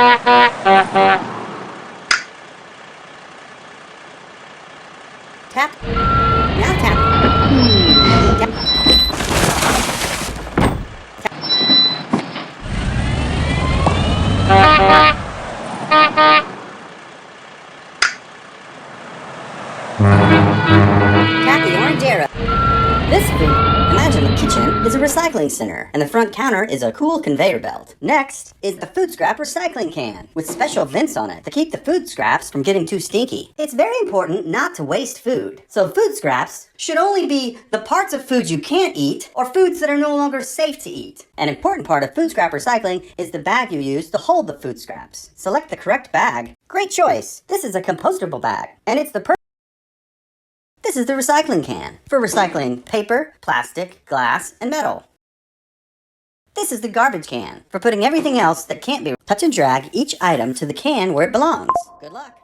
Tap. Now tap. Tap. Tap the orange arrow. This food, imagine the kitchen is a recycling center, and the front counter is a cool conveyor belt. Next is the food scrap recycling can, with special vents on it to keep the food scraps from getting too stinky. It's very important not to waste food, so food scraps should only be the parts of food you can't eat or foods that are no longer safe to eat. An important part of food scrap recycling is the bag you use to hold the food scraps. Select the correct bag. Great choice! This is a compostable bag, and it's the This is the recycling can, for recycling paper, plastic, glass, and metal. This is the garbage can, for putting everything else that can't be. Touch and drag each item to the can where it belongs. Good luck.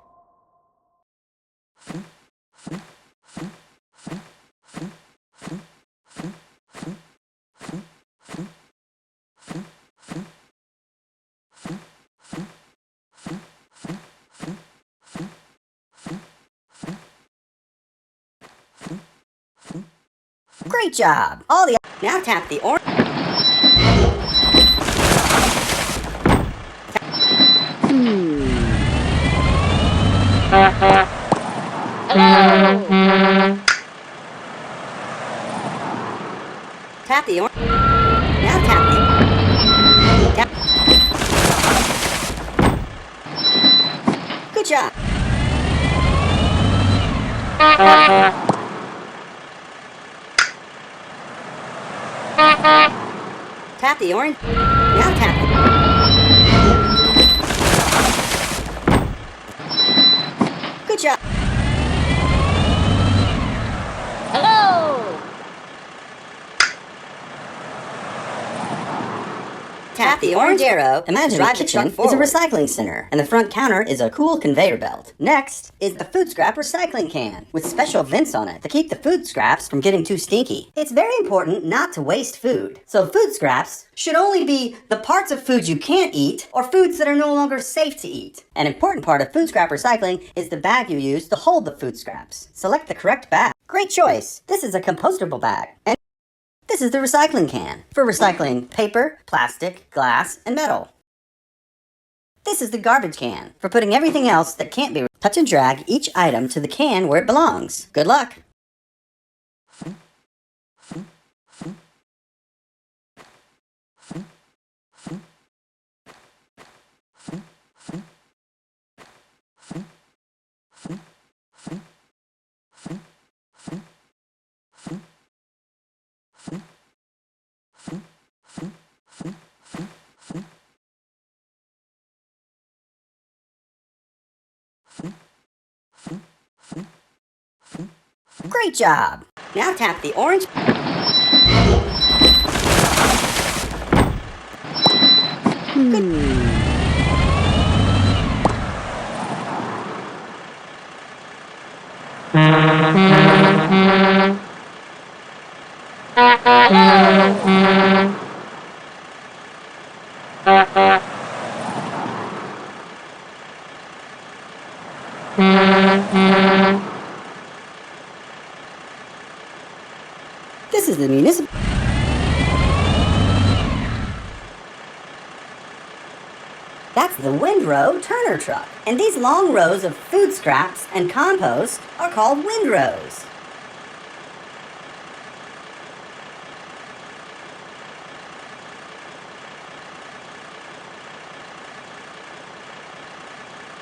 Great job! Now tap the orange. Tap the orange. Now tap the. Tap. Good job. Tap the orange. Now tap the. Good job. Hello. Tap the orange arrow. Imagine the kitchen is a recycling center, and the front counter is a cool conveyor belt. Next is the food scrap recycling can, with special vents on it to keep the food scraps from getting too stinky. It's very important not to waste food, so food scraps should only be the parts of food you can't eat or foods that are no longer safe to eat. An important part of food scrap recycling is the bag you use to hold the food scraps. Select the correct bag. Great choice! This is a compostable bag, and this is the recycling can, for recycling paper, plastic, glass, and metal. This is the garbage can, for putting everything else that can't be. Touch and drag each item to the can where it belongs. Good luck! Great job! Now tap the orange. Good. This is the municipal. That's the windrow turner truck. And these long rows of food scraps and compost are called windrows.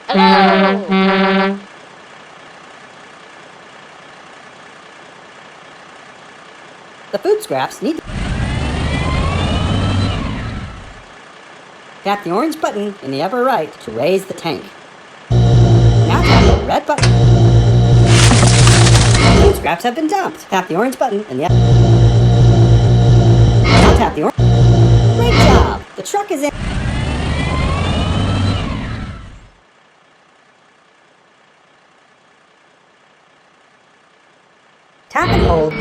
Hello. The food scraps need. Tap the orange button in the upper right to raise the tank. Now tap the red button. Food scraps have been dumped. Tap the orange button in the upper. Now tap the orange. Great job! The truck is in. Tap and hold.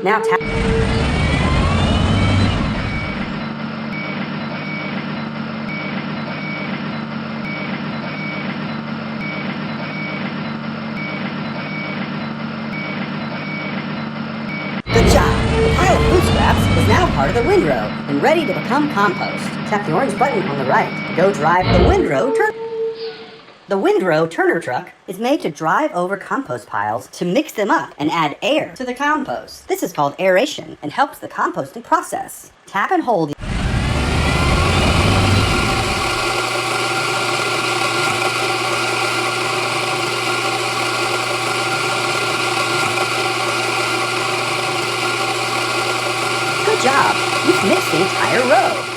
Now tap. Good job! The pile of food scraps is now part of the windrow and ready to become compost. Tap the orange button on the right to go drive the windrow turn. The windrow turner truck is made to drive over compost piles to mix them up and add air to the compost. This is called aeration and helps the composting process. Tap and hold. Good job! You've mixed the entire row.